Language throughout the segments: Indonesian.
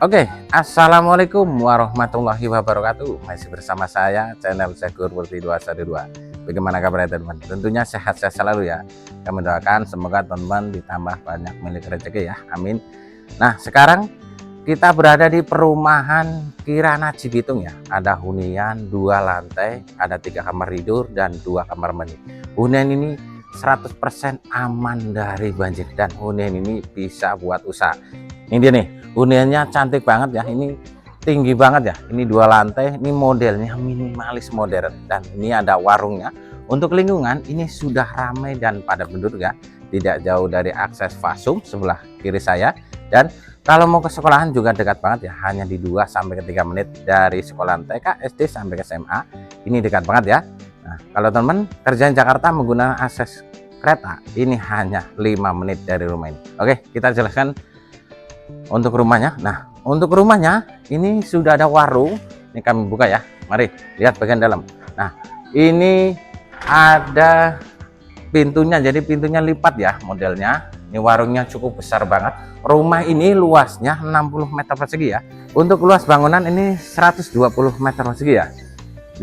Oke, assalamualaikum warahmatullahi wabarakatuh. Masih bersama saya channel Zegur Multi 212. Bagaimana kabar teman-teman? Tentunya sehat-sehat selalu ya. Kami doakan semoga teman-teman ditambah banyak milik rezeki ya. Amin. Nah, sekarang kita berada di perumahan Kirana Cibitung ya. Ada hunian 2 lantai, ada 3 kamar tidur dan 2 kamar mandi. Hunian ini 100% aman dari banjir dan hunian ini bisa buat usaha. Ini dia nih, huniannya cantik banget ya, ini tinggi banget ya, ini 2 lantai, ini modelnya minimalis modern dan ini ada warungnya. Untuk lingkungan ini sudah ramai dan padat penduduk ya, tidak jauh dari akses Fasum sebelah kiri saya, dan kalau mau ke sekolahan juga dekat banget ya, hanya di 2-3 menit dari sekolah TK, SD sampai ke SMA, ini dekat banget ya. Nah, kalau teman kerja di Jakarta menggunakan akses kereta, ini hanya 5 menit dari rumah ini. Oke, kita jelaskan untuk rumahnya. Nah, untuk rumahnya ini sudah ada warung. Ini kami buka ya. Mari lihat bagian dalam. Nah, ini ada pintunya. Jadi pintunya lipat ya modelnya. Ini warungnya cukup besar banget. Rumah ini luasnya 60 meter persegi ya. Untuk luas bangunan ini 120 meter persegi ya.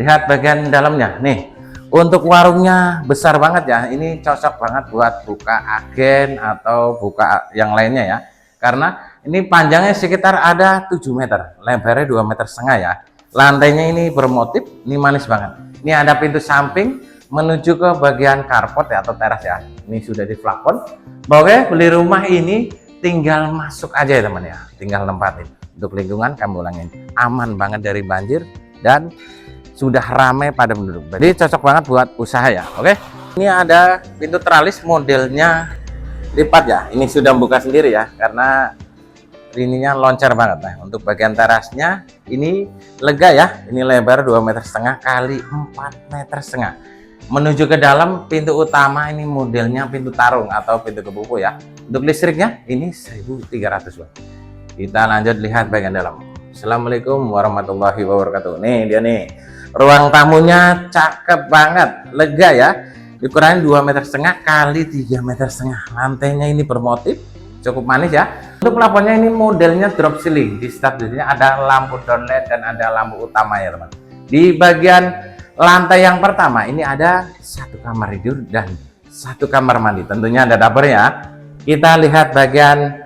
Lihat bagian dalamnya. Nih, untuk warungnya besar banget ya. Ini cocok banget buat buka agen atau buka yang lainnya ya. Karena ini panjangnya sekitar ada 7 meter, lebarnya 2,5 meter ya. Lantainya ini bermotif, ini manis banget. Ini ada pintu samping menuju ke bagian carport ya atau teras ya. Ini sudah di plafon. Oke, beli rumah ini tinggal masuk aja ya teman ya, tinggal nempatin. Untuk lingkungan kami ulangin, aman banget dari banjir dan sudah ramai pada penduduk. Jadi cocok banget buat usaha ya. Oke, ini ada pintu teralis modelnya lipat ya. Ini sudah buka sendiri ya karena ininya loncar banget. Nah, untuk bagian terasnya ini lega ya, ini lebar 2,5 meter kali 4,5 meter. Menuju ke dalam pintu utama ini modelnya pintu tarung atau pintu kebuku ya. Untuk listriknya ini 1300 watt. Kita lanjut lihat bagian dalam. Assalamualaikum warahmatullahi wabarakatuh. Nih dia nih, ruang tamunya cakep banget, lega ya. Ukurannya 2,5 meter kali 3,5 meter. Lantainya ini bermotif, cukup manis ya. Untuk plafonnya ini modelnya drop ceiling. Di stabilisnya ada lampu downlight dan ada lampu utama ya teman. Di bagian lantai yang pertama ini ada 1 kamar tidur dan 1 kamar mandi. Tentunya ada dapur ya. Kita lihat bagian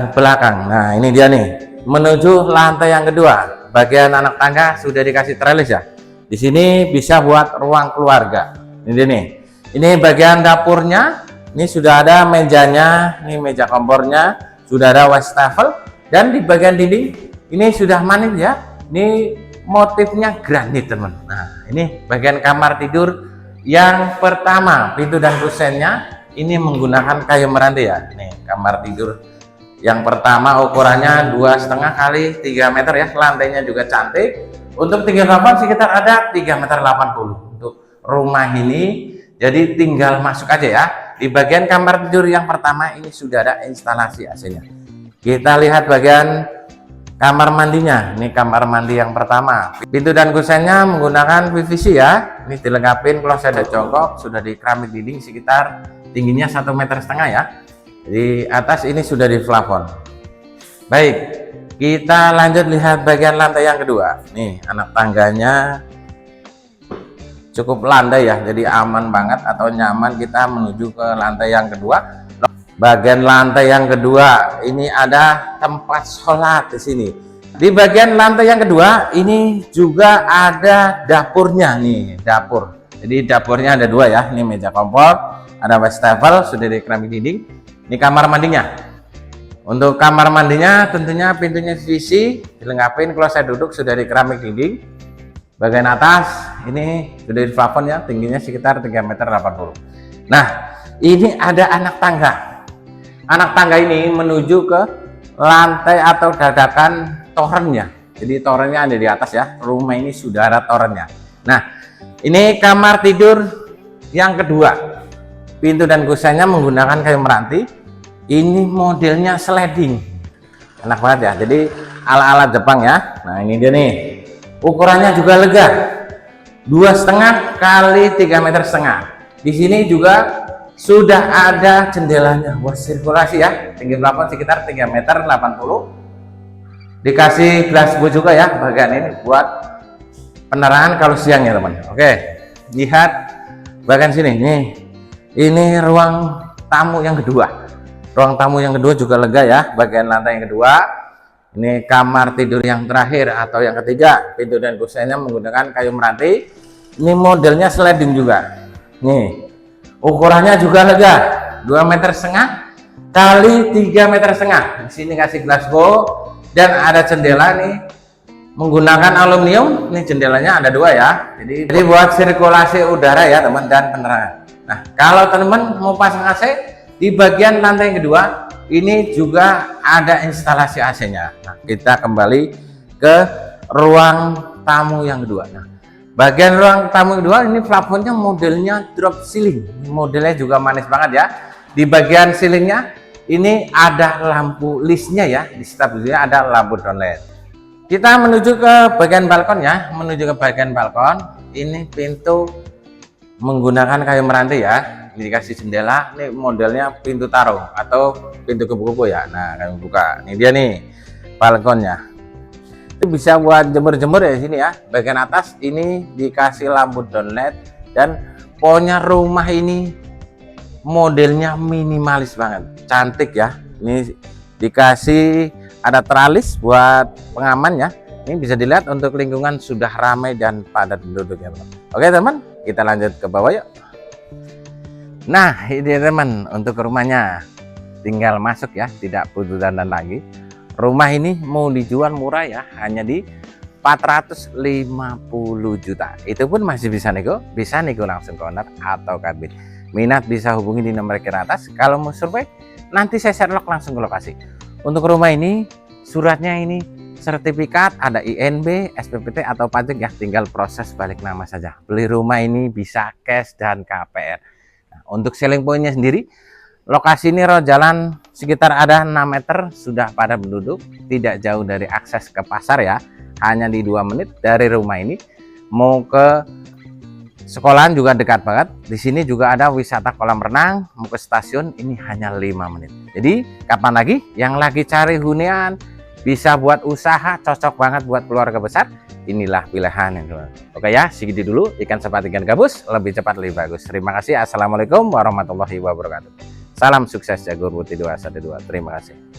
belakang. Nah, ini dia nih, menuju lantai yang kedua. Bagian anak tangga sudah dikasih trellis ya. Di sini bisa buat ruang keluarga. Ini dia nih. Ini bagian dapurnya. Ini sudah ada mejanya, ini meja kompornya, sudah ada wastafel, dan di bagian dinding ini sudah manis ya. Ini motifnya granit teman. Nah, ini bagian kamar tidur yang pertama, pintu dan kusennya ini menggunakan kayu meranti ya. Nih kamar tidur yang pertama ukurannya 2,5 kali 3 meter ya. Lantainya juga cantik. Untuk tinggi kamar sekitar ada 3,80 meter untuk rumah ini. Jadi tinggal masuk aja ya. Di bagian kamar tidur yang pertama ini sudah ada instalasi AC-nya. Kita lihat bagian kamar mandinya. Ini kamar mandi yang pertama. Pintu dan kusennya menggunakan PVC ya. Ini dilengkapi kloset ada jongkok, sudah di keramik dinding sekitar tingginya 1,5 meter ya. Di atas ini sudah di plafon. Baik, kita lanjut lihat bagian lantai yang kedua. Nih anak tangganya cukup landai ya, jadi aman banget atau nyaman kita menuju ke lantai yang kedua. Bagian lantai yang kedua ini ada tempat sholat di sini. Di bagian lantai yang kedua ini juga ada dapurnya nih, dapur. Jadi dapurnya ada 2 ya, ini meja kompor, ada wastafel sudah di keramik dinding. Ini kamar mandinya. Untuk kamar mandinya tentunya pintunya PVC, dilengkapi kloset duduk sudah di keramik dinding. Bagian atas ini sudah di plafon ya, tingginya sekitar 3,80 meter. Nah, ini ada anak tangga. Anak tangga ini menuju ke lantai atau dadakan torennya. Jadi torennya ada di atas ya. Rumah ini sudah ada torennya. Nah, ini kamar tidur yang kedua. Pintu dan kusennya menggunakan kayu meranti. Ini modelnya sliding. Enak banget ya. Jadi ala-ala Jepang ya. Nah, ini dia nih. Ukurannya juga lega, 2,5 kali 3,5 meter. Di sini juga sudah ada jendelanya buat sirkulasi ya. Tinggi plafon sekitar 3,80 meter. Dikasih glasbo juga ya bagian ini buat penerangan kalau siang ya teman. Oke, lihat bagian sini nih, ini ruang tamu yang kedua. Ruang tamu yang kedua juga lega ya, bagian lantai yang kedua. Ini kamar tidur yang terakhir atau yang ketiga. Pintu dan kursinya menggunakan kayu meranti. Ini modelnya sliding juga. Nih, ukurannya juga lega, 2,5 meter kali 3,5 meter. Di sini kasih glasgo dan ada jendela nih menggunakan aluminium. Nih jendelanya ada 2 ya. Jadi buat sirkulasi udara ya teman dan penerangan. Nah, kalau teman mau pasang AC di bagian lantai yang kedua, ini juga ada instalasi AC-nya. Nah, kita kembali ke ruang tamu yang kedua. Nah, bagian ruang tamu kedua ini plafonnya modelnya drop ceiling. Modelnya juga manis banget ya. Di bagian ceilingnya ini ada lampu listnya ya. Di stabilisnya ada lampu downlight. Kita menuju ke bagian balkon ya. Menuju ke bagian balkon. Ini pintu menggunakan kayu meranti ya. Ini dikasih jendela. Ini modelnya pintu tarung atau pintu kupu-kupu ya. Nah, kami buka. Ini dia nih balkonnya. Itu bisa buat jemur-jemur ya sini ya. Bagian atas ini dikasih lampu downlight dan pokoknya rumah ini modelnya minimalis banget, cantik ya. Ini dikasih ada teralis buat pengaman ya. Ini bisa dilihat untuk lingkungan sudah ramai dan padat penduduknya teman. Oke teman, kita lanjut ke bawah yuk. Nah ini teman untuk rumahnya, tinggal masuk ya, tidak butuh dandan lagi. Rumah ini mau dijual murah ya, hanya di 450 juta. Itu pun masih bisa nego langsung ke owner atau kabin. Minat bisa hubungi di nomor kiri atas. Kalau mau survei nanti saya share langsung ke lokasi. Untuk rumah ini suratnya ini sertifikat, ada INB, SPPT atau pajak ya, tinggal proses balik nama saja. Beli rumah ini bisa cash dan KPR. Nah, untuk selling pointnya sendiri, lokasi ini roh jalan sekitar ada 6 meter, sudah pada penduduk, tidak jauh dari akses ke pasar ya, hanya di 2 menit dari rumah ini. Mau ke sekolahan juga dekat banget. Di sini juga ada wisata kolam renang, mau ke stasiun ini hanya 5 menit. Jadi kapan lagi yang lagi cari hunian, bisa buat usaha, cocok banget buat keluarga besar, inilah pilihan yang dulu. Oke ya, segitu dulu ikan sepat ikan gabus, lebih cepat lebih bagus. Terima kasih. Assalamualaikum warahmatullahi wabarakatuh. Salam sukses Jagur Putih 212. Terima kasih.